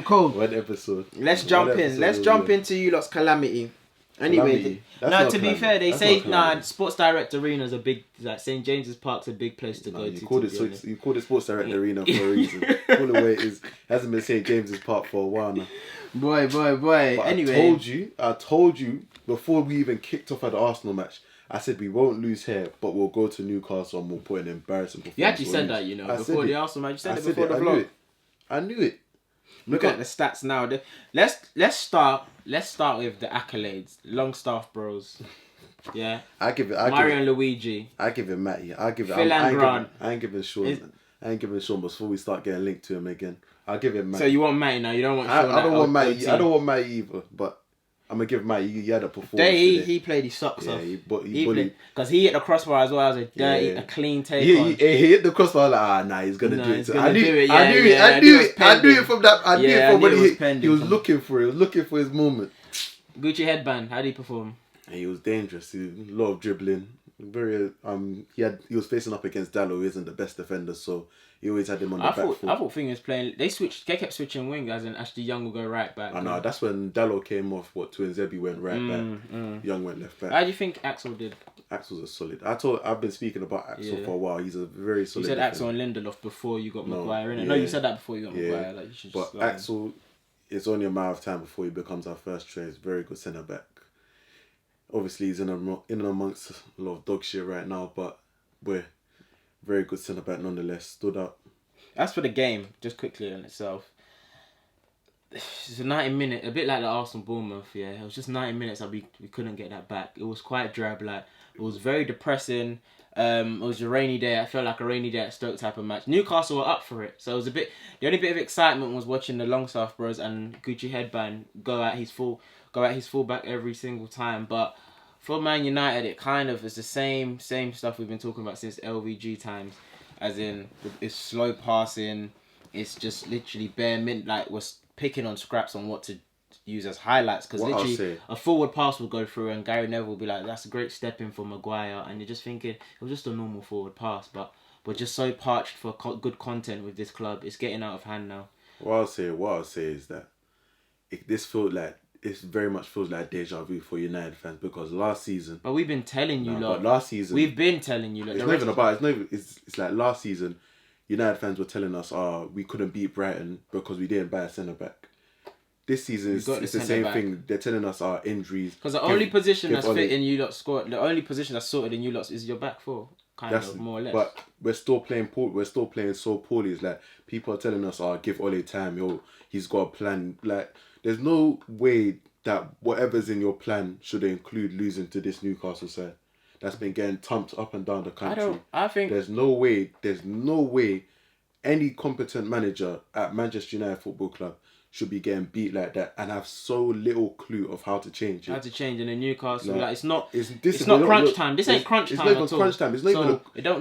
Cool. One episode. Let's jump into you lot's calamity. Anyway, no. To be fair, they say Sports Direct Arena is a big, like St James's Park's a big place to go to. You called it Sports Direct Arena for a reason. Call it where it is. Hasn't been St James's Park for a while now. Boy. But Anyway, I told you before we even kicked off at the Arsenal match. I said we won't lose here, but we'll go to Newcastle and we'll put an embarrassing performance. You actually said that, before the Arsenal match. You said it before the vlog. I knew it. Look at the stats now. Let's start with the accolades. Longstaff bros. Yeah. Mario and Luigi. I give it Matty. I give it Phil and Grant. I ain't giving Sean. I ain't giving Sean before we start getting linked to him again. I'll give it Matty. So you want Matty now? You don't want Sean? I don't want Matty. I don't want Matty either. But I'm gonna give Matty. He had a performance. He played his socks off. He bullied. Because he hit the crossbar as well as a clean take. He hit the crossbar like, he's gonna do it. I knew it. I knew it from that. I knew it from when he was looking for it. He was looking for his moment. Gucci headband. How did he perform? He was dangerous. A lot of dribbling. Very he was facing up against Dallo, who isn't the best defender, so he always had him on the back foot. I thought Thing was playing. They kept switching wing, as in Ashley Young will go right back. I know, that's when Dallo came off. Twin Zebi went right back. Young went left back. How do you think Axel did? Axel's a solid. I've been speaking about Axel for a while. He's a very solid. You said defender. Axel and Lindelof before you got Maguire, innit? No, you said that before you got Maguire. Like, you should but Axel, it's only a matter of time before he becomes our first choice. Very good centre back. Obviously, he's in and amongst a lot of dog shit right now, but we're very good centre back nonetheless. Stood up. As for the game, just quickly on itself, it's a 90 minute, a bit like the Arsenal Bournemouth. Yeah, it was just 90 minutes that we couldn't get that back. It was quite drab. Like, it was very depressing. It was a rainy day. I felt like a rainy day at Stoke type of match. Newcastle were up for it, so it was the only bit of excitement was watching the Longstaff bros and Gucci headband go at his fullback every single time. But for Man United, it kind of is the same stuff we've been talking about since LVG times. As in, it's slow passing. It's just literally bare mint. Like, we're picking on scraps on what to use as highlights. Because literally, a forward pass will go through and Gary Neville will be like, that's a great step in for Maguire. And you're just thinking, it was just a normal forward pass. But we're just so parched for good content with this club. It's getting out of hand now. What I'll say is that it very much feels like deja vu for United fans, because last season... But we've been telling you, lot. But last season... We've been telling you, lot. It's like last season, United fans were telling us, we couldn't beat Brighton because we didn't buy a centre-back. This season, it's the same thing. They're telling us our injuries... Because the only position that's fit in you lot squad, the only position that's sorted in you lot is your back four. Kind of, more or less. But we're still playing so poorly. It's like, people are telling us, give Ole time. He's got a plan. Like... There's no way that whatever's in your plan should include losing to this Newcastle side that's been getting thumped up and down the country. I think there's no way any competent manager at Manchester United Football Club should be getting beat like that and have so little clue of how to change it. How to change in the Newcastle, it's not crunch time. This ain't crunch time at all. It's not even crunch time.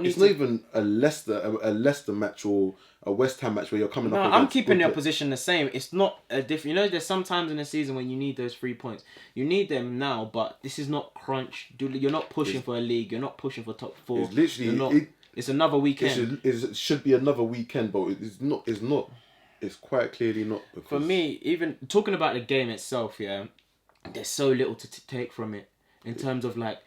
It's not even a Leicester match or a West Ham match where you're coming up against... I'm keeping your position the same. It's not a different... there's some times in the season when you need those 3 points. You need them now, but this is not crunch. You're not pushing for a league. You're not pushing for top 4. It's literally... It's another weekend. It should be another weekend, but it's not. It's quite clearly not. Because... For me, even talking about the game itself, there's so little to take from it in terms of like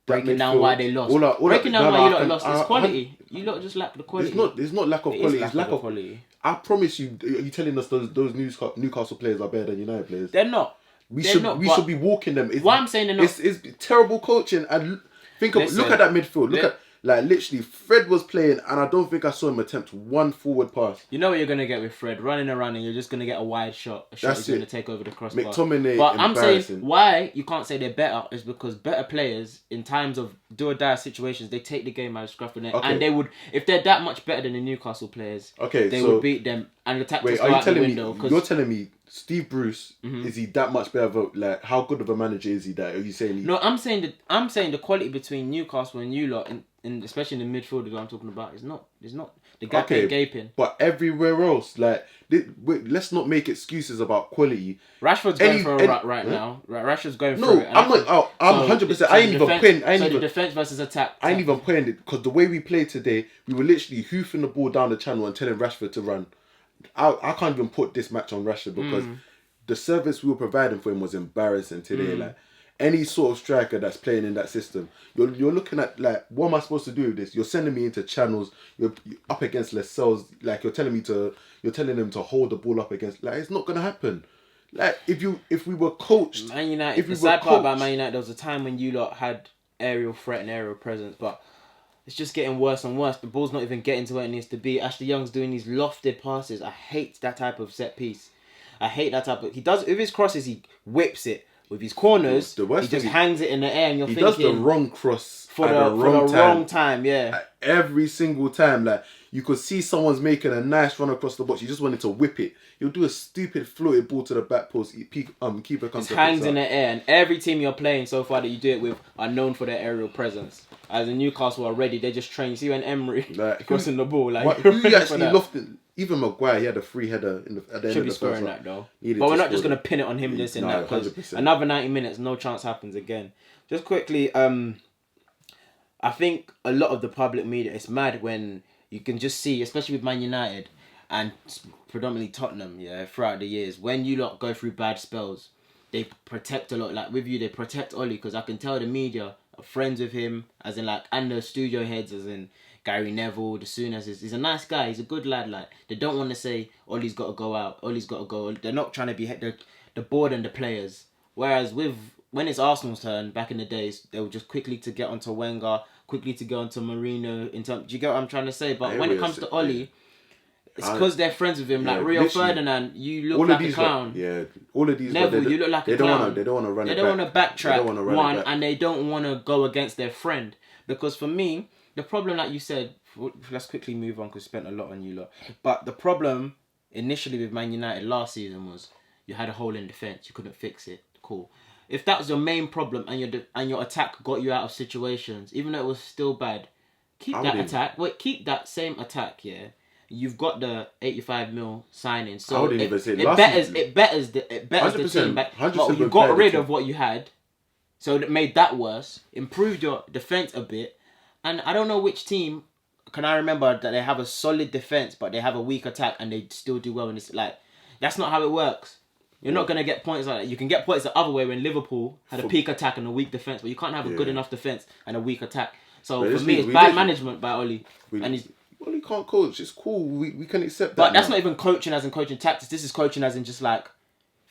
breaking down why they lost. Breaking down why you lot lost. It's quality. You lot just lack the quality. It's not lack of quality. It's lack of quality. I promise you. Are you telling us those Newcastle players are better than United players? They're not. We should be walking them. Why I'm saying they're not. It's terrible coaching. And look at that midfield. Like, literally, Fred was playing, and I don't think I saw him attempt one forward pass. You know what you're going to get with Fred? Running around, and you're just going to get a wide shot. He's going to take over the crossbar. McTominay, but I'm saying why you can't say they're better is because better players, in times of do-or-die situations, they take the game out of scruff of it. Okay. And they would, if they're that much better than the Newcastle players, they would beat them, and the tactics go out the window. You're telling me, Steve Bruce, is he that much better of a, like, how good of a manager is he that, are you saying? No, I'm saying the quality between Newcastle and you lot, and especially in the midfield that I'm talking about, is not the gap ain't gaping. But everywhere else, like, let's not make excuses about quality. Rashford's going for a rut right now. Rashford's going no, through it. I'm not. I'm 100%. I ain't even playing. The defense versus attack. I ain't even playing it because the way we played today, we were literally hoofing the ball down the channel and telling Rashford to run. I can't even put this match on Rashford because the service we were providing for him was embarrassing today. Like, any sort of striker that's playing in that system, you're looking at, like, what am I supposed to do with this? You're sending me into channels. You're up against Lascelles. Like, you're telling them to hold the ball up against. Like, it's not gonna happen. Like, if we were coached, Man United. The sad part about Man United, there was a time when you lot had aerial threat and aerial presence, but it's just getting worse and worse. The ball's not even getting to where it needs to be. Ashley Young's doing these lofted passes. I hate that type of set piece. I hate that type of. He does with his crosses. He whips it. With his corners, he just hangs it in the air, and you're thinking... He does the wrong cross for the wrong time, yeah. Every single time, like, you could see someone's making a nice run across the box. You just wanted to whip it. You'll do a stupid floated ball to the back post. Keeper comes to hangs in the air, and every team you're playing so far that you do it with are known for their aerial presence. As in Newcastle already, they just train. See when Emery crossing the ball, like who actually lofted? Even Maguire, he had a free header at the end of the first half. Should be scoring that though. But we're not just going to pin it on him this and that, because another 90 minutes, no chance happens again. Just quickly, I think a lot of the public media, it's mad when you can just see, especially with Man United and predominantly Tottenham, throughout the years, when you lot go through bad spells, they protect a lot. Like with you, they protect Ollie, because I can tell the media are friends with him, as in like, and the studio heads, as in Gary Neville, the Souness, he's a nice guy, he's a good lad. Like, they don't want to say Ollie's got to go out, Ollie's got to go. They're not trying to be the board and the players. Whereas when it's Arsenal's turn back in the days, they were just quickly to get onto Wenger, quickly to get onto Mourinho. Do you get what I'm trying to say? But when it comes to Ollie, it's because they're friends with him. Like Rio Ferdinand, you look like a clown. All of these. Neville, you look like a clown. They don't want to run. They don't want to backtrack and they don't want to go against their friend. Because for me, the problem, like you said, let's quickly move on because we spent a lot on you lot. But the problem initially with Man United last season was you had a hole in defence. You couldn't fix it. Cool. If that was your main problem and your attack got you out of situations, even though it was still bad, keep that same attack. Yeah, you've got the 85 mil signing, so I wouldn't even say it betters the team back. But you got rid of what you had, so that made that worse. Improved your defence a bit. And I don't know which team can I remember that they have a solid defence but they have a weak attack and they still do well. And it's like, that's not how it works. You're not going to get points like that. You can get points the other way when Liverpool had a peak attack and a weak defence, but you can't have a good enough defence and a weak attack. So for me, it's bad management by Ollie. Well, he can't coach. It's cool. We can accept that. But that's not even coaching as in coaching tactics. This is coaching as in just like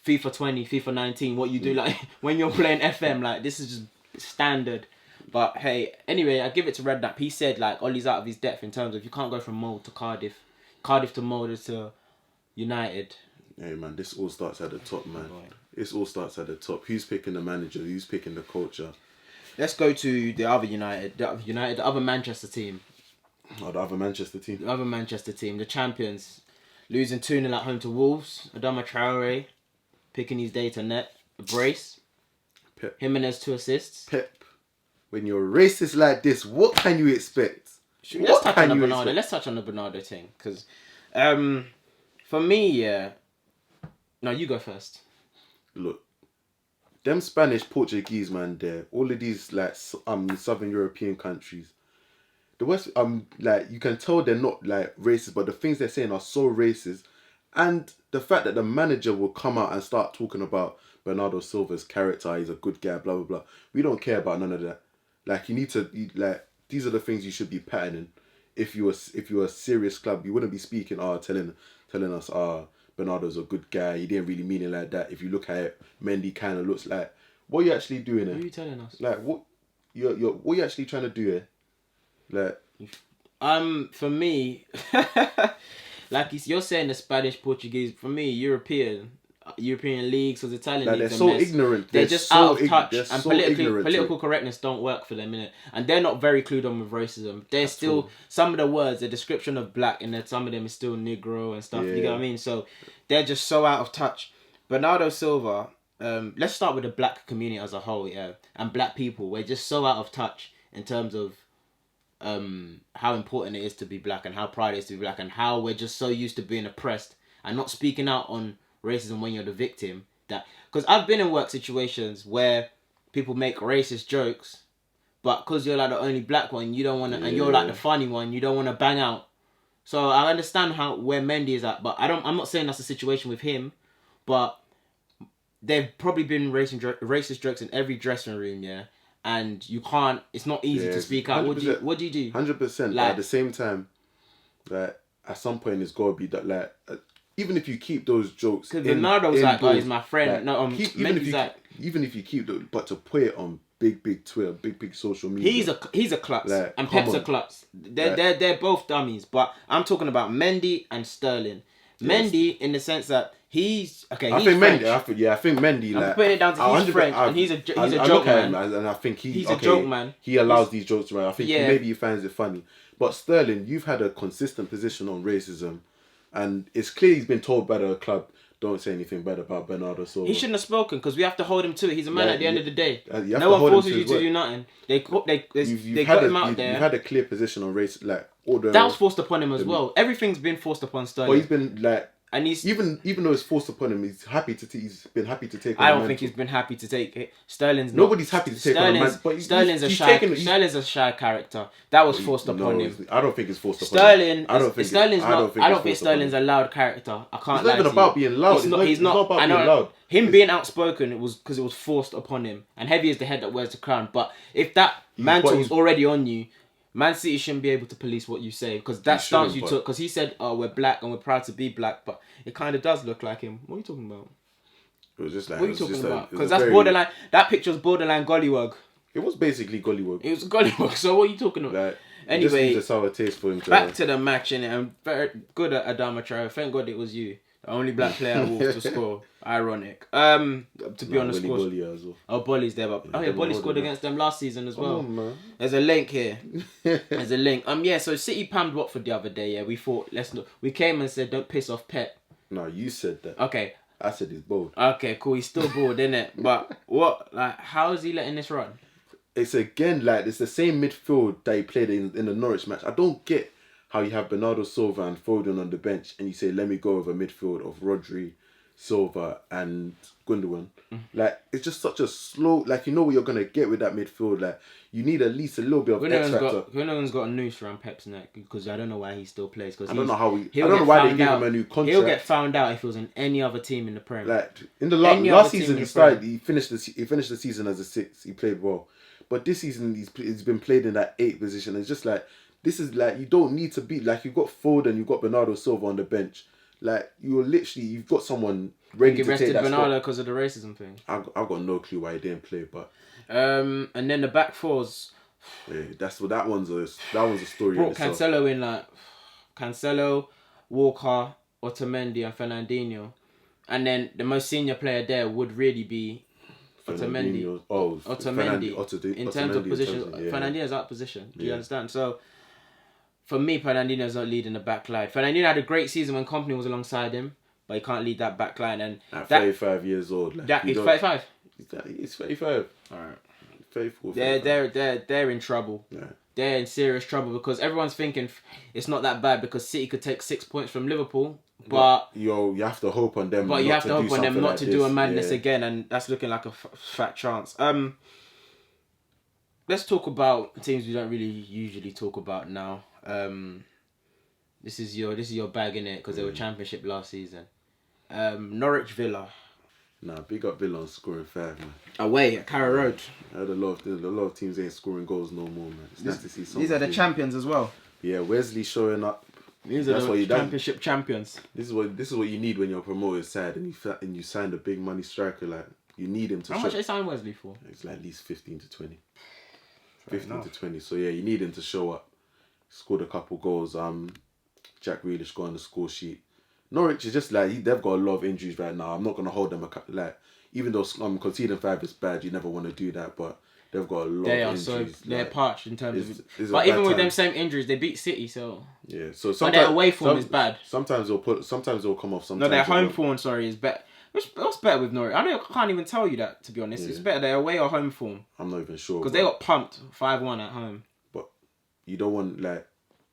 FIFA 20, FIFA 19, what you do like when you're playing FM. Like, this is just standard. But hey, anyway, I give it to Redknapp. He said like Ollie's out of his depth in terms of you can't go from Mold to Cardiff to Mold to United. Hey man, this all starts at the top, man. This all starts at the top. Who's picking the manager? Who's picking the culture? Let's go to the other United, the other Manchester team. Oh, the other Manchester team. The other Manchester team, the champions, losing 2-0 at home to Wolves. Adama Traore picking his day to net, a brace. Pep. Jimenez 2 assists. Pep. When you're racist like this, what can you expect? Let's touch on the Bernardo thing. Because for me, no, you go first. Look, them Spanish, Portuguese, man, there, all of these, like, Southern European countries, the West, like, you can tell they're not, like, racist, but the things they're saying are so racist. And the fact that the manager will come out and start talking about Bernardo Silva's character, he's a good guy, blah, blah, blah. We don't care about none of that. Like, these are the things you should be patterning. If you were a serious club, you wouldn't be speaking, telling us, Bernardo's a good guy. He didn't really mean it like that. If you look at it, Mendy kind of looks like. What are you actually doing here? What are you telling us? Like, what are you actually trying to do here? Like, for me, like you're saying the Spanish, Portuguese. For me, European leagues, because Italian like leagues they're so ignorant. They're just out of touch, and political correctness don't work for them, innit? And they're not very clued on with racism. They're still some of the words, the description of black, and then some of them is still Negro and stuff. You get what I mean? So they're just so out of touch. Bernardo Silva. Let's start with the black community as a whole, yeah, and black people. We're just so out of touch in terms of how important it is to be black and how proud it is to be black and how we're just so used to being oppressed and not speaking out on racism when you're the victim. That because I've been in work situations where people make racist jokes, but because you're like the only black one, you don't want to, and you're like the funny one, you don't want to bang out. So I understand where Mendy is at, but I'm not saying that's the situation with him, but there've probably been racist jokes in every dressing room, yeah. And you can't. It's not easy to speak out. What do you do? 100%. Like, at the same time, like at some point it's gotta be that like even if you keep those jokes. Because Bernardo's like, oh, he's my friend. Like, No, even if you keep those, but to put it on big Twitter, big social media. He's a klutz, like, and Pep's a klutz. They're both dummies. But I'm talking about Mendy and Sterling. Yes. Mendy in the sense that he's okay. I think Mendy. I'm putting it down to he's French, and he's a joke man. And I think he's a joke man. He allows these jokes to run. I think maybe he finds it funny. But Sterling, you've had a consistent position on racism, and it's clear he's been told by the club, don't say anything bad about Bernardo Silva. He shouldn't have spoken because we have to hold him to it. He's a man at the end of the day. No one forces you to do nothing. They got him out there. You've had a clear position on race, like that was forced upon him as well. Everything's been forced upon Sterling. But he's been like. And he's even though it's forced upon him, he's been happy to take. I don't think he's been happy to take it. Nobody's happy to take on a man. But Sterling's a shy character. That was forced upon him. I don't think it's forced upon him. I don't think Sterling's a loud character. I can't. It's not even about being loud. He's not about being loud. Him being outspoken, it was because it was forced upon him. And heavy is the head that wears the crown. But if that mantle's already on you, Man City shouldn't be able to police what you say because that stance you took. Because he said, "Oh, we're black and we're proud to be black," but it kind of does look like him. What are you talking about? It was just like. What are you talking about? Because that's borderline. That picture was borderline gollywog. It was basically gollywog. It was gollywog. So what are you talking about? Like, anyway, just a sour taste for him. Back to the match, innit? I'm very good at Adama Traore. Thank God it was you. The only black player at Wolves to score. Ironic. To be on the score. Oh, Bolly's there, but Bolly scored against them last season as well. Man. There's a link here. There's a link. So City pammed Watford the other day. Yeah, we thought we came and said don't piss off Pep. No, you said that. Okay. I said he's bold. Okay, cool. He's still bold, innit? But how is he letting this run? It's again it's the same midfield that he played in the Norwich match. I don't get how you have Bernardo Silva and Foden on the bench and you say, let me go with a midfield of Rodri, Silva and Gundogan. Like, it's just such a slow, like, you know what you're going to get with that midfield. Like, you need at least a little bit of X factor. Gundogan's got a noose around Pep's neck because I don't know why he still plays. I don't know why they gave him a new contract. He'll get found out if it was in any other team in the Premier. Like, in the last season, he finished the season as a 6. He played well. But this season, he's been played in that 8 position. It's just like, this is like, you don't need to be, like, you've got Foden, you've got Bernardo Silva on the bench. Like, you've got someone ready to take that Bernardo because of the racism thing. I've got no clue why he didn't play, but... and then the back fours... Yeah, that one's a story. Brought Cancelo in, like... Cancelo, Walker, Otamendi and Fernandinho. And then the most senior player there would really be... Otamendi. In terms of position, Fernandinho's out of position. Do you understand? So... For me, Fernandinho's not leading the back line. Fernandinho had a great season when Company was alongside him, but he can't lead that back line. And at 35 years old, like, he's 35. He's 35. All right. 34. They're in trouble. Yeah. They're in serious trouble because everyone's thinking it's not that bad because City could take 6 points from Liverpool, but you have to hope on them. But you have to hope on them not to do a madness again, and that's looking like a fat chance. Let's talk about teams we don't really usually talk about now. This is your bag, innit? Because they were Championship last season. Norwich Villa. Nah, big up Villa on scoring 5, man. Away at Carrow Road. I heard a lot of teams ain't scoring goals no more, man. It's nice to see some. These are the champions as well. Yeah, Wesley showing up. These are the Championship champions. This is what you need when your promoted side and you signed a big money striker. Like, you need him to. How much they signed Wesley for? It's like at least 15 to 20. 15 to 20. So yeah, you need him to show up. Scored a couple goals. Jack Grealish got on the score sheet. Norwich is just like they've got a lot of injuries right now. I'm not gonna hold them even though conceding 5 is bad. You never want to do that, but they've got a lot of injuries. So they're parched in terms of. But even with them same injuries, they beat City. So yeah. So sometimes their away form is bad. Sometimes they'll come off. Sometimes their home form is better. What's better with Norwich? I can't even tell you that, to be honest. It's better their away or home form. I'm not even sure. Because they got pumped 5-1 at home. But you don't want, like,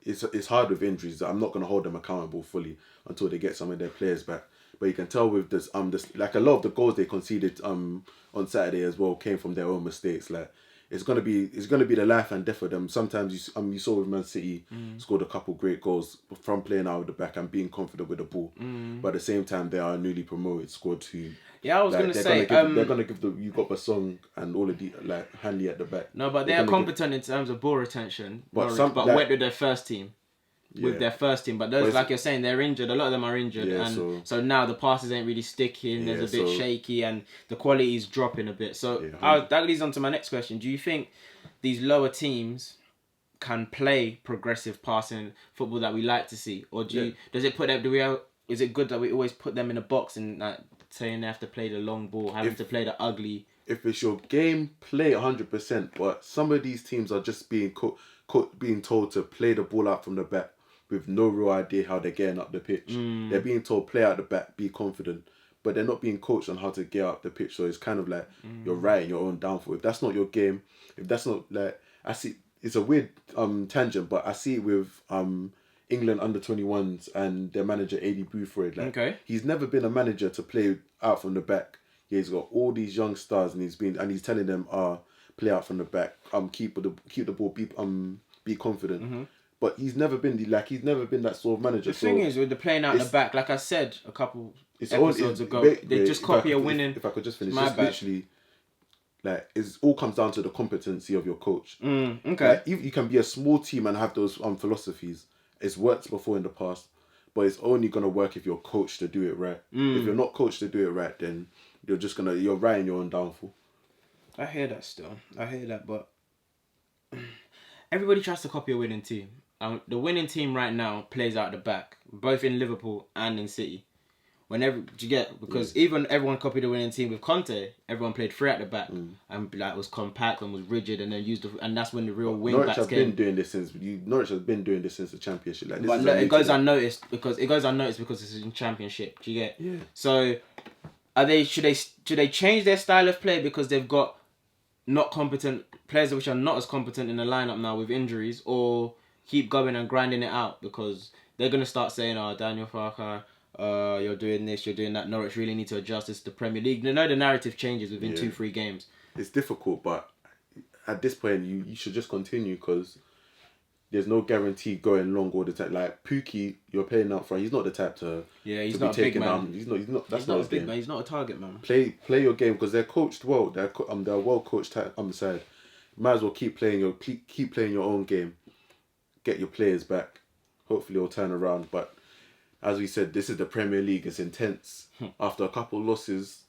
it's hard with injuries. I'm not going to hold them accountable fully until they get some of their players back. But you can tell with this like a lot of the goals they conceded on Saturday as well came from their own mistakes. Like, it's gonna be the life and death of them. Sometimes you saw with Man City scored a couple great goals from playing out of the back and being confident with the ball. But at the same time, they are newly promoted squad who. Yeah, I was gonna say they're gonna give you got Basong and all of the like Hanley at the back. No, but they're competent in terms of ball retention. But wet with their first team. With their first team, but those, like you're saying, they're injured. A lot of them are injured, and so now the passes ain't really sticking. There's a bit shaky, and the quality is dropping a bit. So that leads on to my next question: do you think these lower teams can play progressive passing football that we like to see, or does it put them? Is it good that we always put them in a box and like saying they have to play the long ball, having to play the ugly? If it's your game, play 100%. But some of these teams are just being being told to play the ball out from the back, with no real idea how they're getting up the pitch. They're being told play out the back, be confident, but they're not being coached on how to get up the pitch. So it's kind of like you're writing your own downfall. If that's not your game, if that's not like, I see, it's a weird tangent, but I see it with England under-21s and their manager Adi Boothroyd. Like, he's never been a manager to play out from the back. Yeah, he's got all these young stars and he's telling them play out from the back, keep the ball, be confident. But he's never been that sort of manager. The thing is, with the playing out the back, like I said a couple episodes ago, they just copy a winning. If I could just finish, literally, like, it all comes down to the competency of your coach. Like, you can be a small team and have those philosophies. It's worked before in the past, but it's only gonna work if you're coached to do it right. If you're not coached to do it right, then you're writing your own downfall. I hear that still. I hear that, but everybody tries to copy a winning team. The winning team right now plays out the back, both in Liverpool and in City. Because even everyone copied the winning team with Conte, everyone played free at the back and like was compact and was rigid, and then and that's when the real wing backs came. Norwich has been doing this since the Championship. Like, but it goes unnoticed because it's in Championship. Do you get? Yeah. So, should they change their style of play because they've got not competent players which are not as competent in the lineup now with injuries, or keep going and grinding it out because they're gonna start saying, "Oh, Daniel Farker, you're doing this, you're doing that. Norwich really need to adjust. It's the Premier League." The narrative changes within 2-3 games. It's difficult, but at this point, you should just continue because there's no guarantee going long all the time. Like Pookie, you're playing out front. He's not the type to he's not a big man. Down. He's not. That's not his game. Man. He's not a target man. Play your game because they're coached well. They're well coached on the side. Might as well keep playing your own game. Get your players back. Hopefully it'll turn around. But as we said, this is the Premier League. It's intense. After a couple of losses,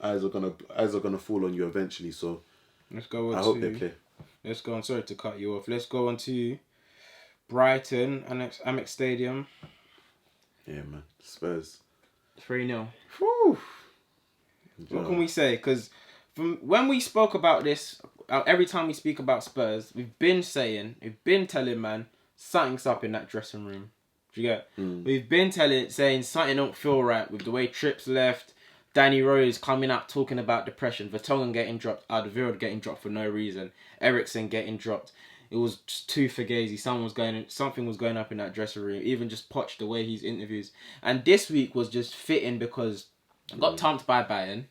eyes are gonna fall on you eventually. So let's go on. I hope they play. Let's go on. Sorry to cut you off. Let's go on to Brighton and Amex Stadium. Yeah, man. Spurs 3-0. Whew. What can we say? Because from when we spoke about this, every time we speak about Spurs, we've been telling, man, something's up in that dressing room. Do you get? We've been saying something don't feel right with the way Trips left. Danny Rose coming out talking about depression. Vertonghen getting dropped. Alderweireld getting dropped for no reason. Eriksen getting dropped. It was just too fugazi. Something was going up in that dressing room. Even just Poch, the way he's interviews. And this week was just fitting because I got thumped by Bayern.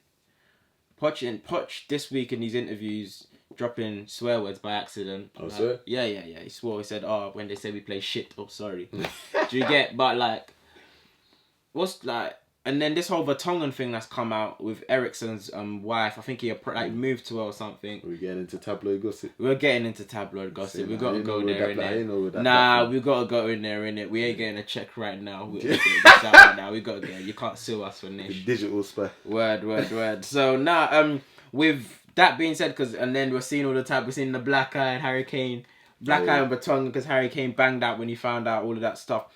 Poch this week in these interviews dropping swear words by accident. Oh, sir? Yeah. He swore. He said, "Oh, when they say we play shit." Oh, sorry. Do you get? But like, what's like? And then this whole Vertonghen thing that's come out with Eriksen's wife. I think he moved to her or something. We're getting into tabloid gossip. We're getting into tabloid gossip. We got to go there, innit? Nah, we got to go in there, innit? We ain't getting a check right now. We got to go. You can't sue us for this. Digital spy. Word. So now, with that being said, and then we're seeing all the time. We're seeing the black eye and Harry Kane, eye and Vertonghen because Harry Kane banged out when he found out all of that stuff.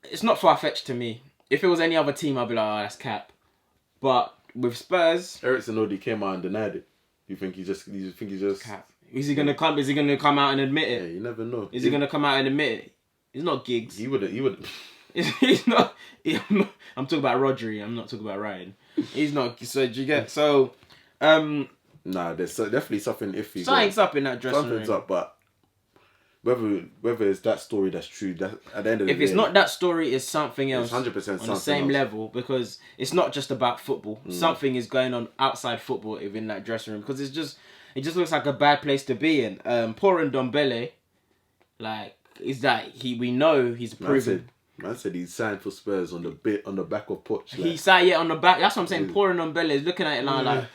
It's not far fetched to me. If it was any other team, I'd be like, "Oh, that's cap." But with Spurs, Eriksen already came out and denied it. You think he just cap? Is he gonna come? Is he gonna come out and admit it? Yeah, you never know. Is he gonna come out and admit it? He's not Giggs. He would. He's not. I'm talking about Rodri. I'm not talking about Ryan. He's not. So do you get? So, Nah, there's definitely something iffy. something's up in that dressing Something's room. up, but whether it's that story that's true, that at the end of the If day, it's not that story, it's something else. it's 100% on something the same else. level, because it's not just about football. Something is going on outside football within that dressing room, because it just looks like a bad place to be in. Poor Ndombele, like, is that we know he's proven. Man said he signed for Spurs on the back of Poch. He signed on the back. That's what I'm saying. Poor Ndombele is looking at it now like,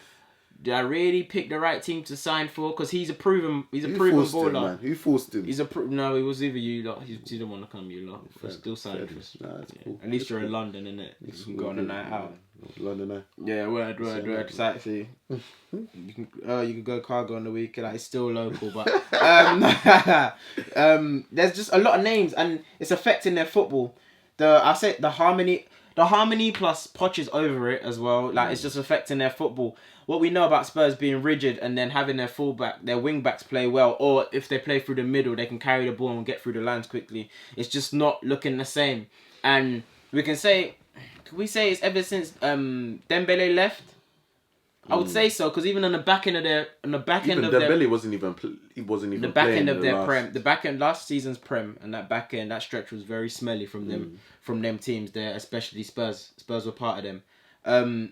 did I really pick the right team to sign for? Because he's a proven baller. Who forced him? No, it was either you lot. He didn't want to come, you lot. Still signed for us. Cool. At least you're in London, innit? You can go on a night out. London night. Yeah, word. Sightsee. You can go cargo on the weekend. Like, it's still local, but there's just a lot of names, and it's affecting their football. The harmony plus Poch is over it as well. Like, it's just affecting their football. What we know about Spurs being rigid and then having their wing backs play well, or if they play through the middle, they can carry the ball and get through the lines quickly. It's just not looking the same. And can we say it's ever since Dembele left? I would say so, because even on the back end of their Dembele wasn't even the back playing end of their last... prem, the back end last season's prem, and that stretch was very smelly from them teams there, especially Spurs. Spurs were part of them.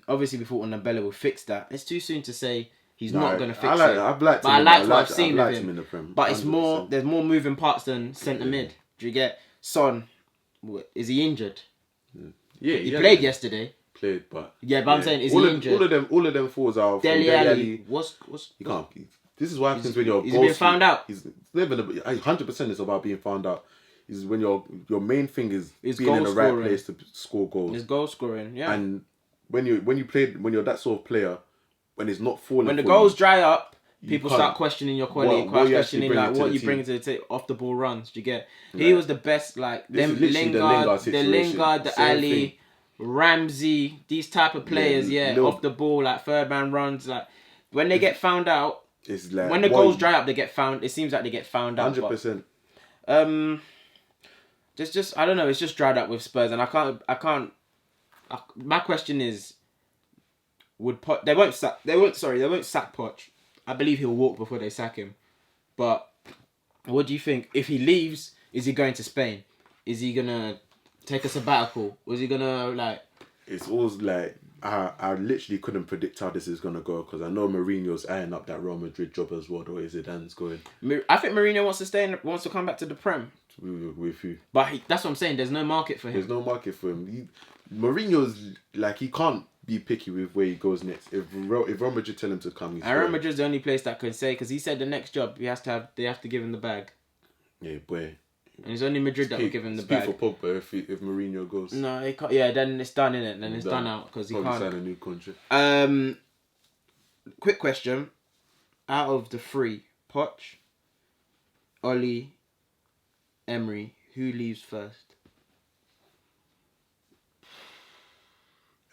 Obviously we thought Dembele would fix that. It's too soon to say he's not going to fix it. I liked what I've seen of him. In the Prem, but it's more. There's more moving parts than centre mid. Do you get? Son, is he injured? Yeah, he played yesterday. But I'm saying, is he injured? All of them falls out. Dele Alli. What's you can't. This is what happens when you're. He's been found out. He's never. 100% is about being found out. Is when your main thing is being in the right place to score goals. His goal scoring, yeah. And when you're that sort of player, when it's not falling. When the goals dry up, people start questioning your quality, questioning like what you bring to the table off the ball runs. Do you get? He was the best. Like them Lingard, the Ali. Ramsey, these type of players, off the ball, like third man runs, like when they get found out, it's like when the goals dry up, they get found. It seems like they get found out. 100%. Just I don't know. It's just dried up with Spurs, and I can't. My question is, they won't sack Poch. I believe he'll walk before they sack him. But what do you think? If he leaves, is he going to Spain? Is he gonna take a sabbatical? Was he gonna like? It's always like I literally couldn't predict how this is gonna go, because I know Mourinho's eyeing up that Real Madrid job as well. The way Zidane's going. I think Mourinho wants to come back to the Prem. With you. But that's what I'm saying. There's no market for him. There's no market for him. Mourinho's like, he can't be picky with where he goes next. If Real Madrid tell him to come, Real Madrid's the only place that can say, because he said the next job they have to give him the bag. Yeah, boy. And it's only Madrid that will give him the bag. For Pogba if Mourinho goes. No, he can't. Yeah, then it's done, innit? Then it's done out, because he can't sign a new contract. Quick question: out of the three, Poch, Oli, Emery, who leaves first?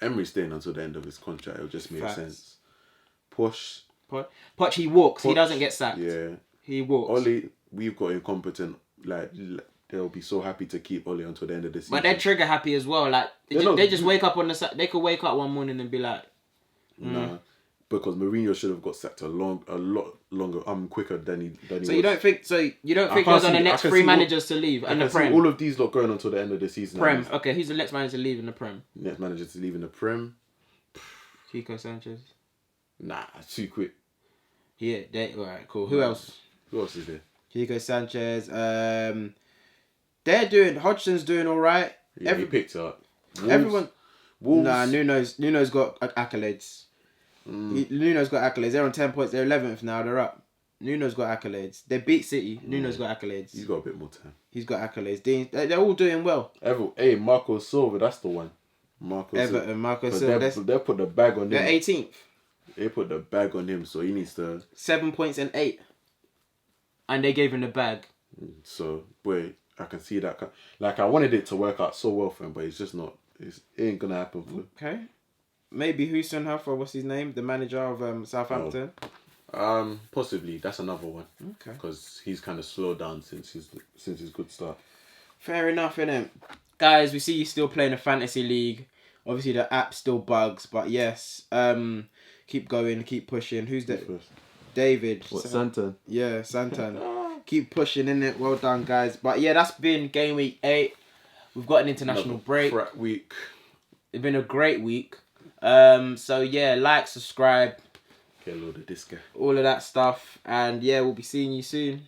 Emery's staying until the end of his contract. It'll just make sense. Poch, he walks. He doesn't get sacked. Yeah, he walks. Oli, we've got incompetent. Like, they'll be so happy to keep Oli until the end of the season. But they're trigger happy as well. Like they just wake up they could wake up one morning and be like, Nah, because Mourinho should have got sacked a lot longer, quicker than he was. You don't think he was on the next three managers to leave in the Prem? All of these lot going until the end of the season. Prem. Okay, who's the next manager to leave in the Prem? Next manager to leave in the Prem. Kiko Sanchez. Nah, too quick. Yeah, alright, cool. Who else? Who else is there? Kiko Sanchez. Hodgson's doing alright. Yeah, he picked up. Everyone. Wolves. Nah, Nuno's got accolades. Nuno's got accolades. They're on 10 points. They're 11th now. They're up. Nuno's got accolades. They beat City. Nuno's got accolades. He's got a bit more time. He's got accolades. They're all doing well. Hey, Marco Silva, that's the one. Everton, Marco Silva. They put the bag on him. They're 18th. They put the bag on him, so he needs to... 7 points and 8. And they gave him the bag. So, boy, I can see that. Like, I wanted it to work out so well for him, but it's just not... It ain't going to happen for him. Okay. Maybe Hussein Haffa, what's his name? The manager of Southampton? Possibly. That's another one. Okay. Because he's kind of slowed down since his good start. Fair enough, innit? guys, we see you still playing a fantasy league. Obviously, the app still bugs, but yes, keep going, keep pushing. Who's that? David. What, Santan? Yeah, Santan. Keep pushing, innit? Well done, guys. But yeah, that's been game week 8. We've got an international break. Week. It's been a great week. So yeah, like, subscribe, Get a load of this guy. all of that stuff, and yeah, we'll be seeing you soon.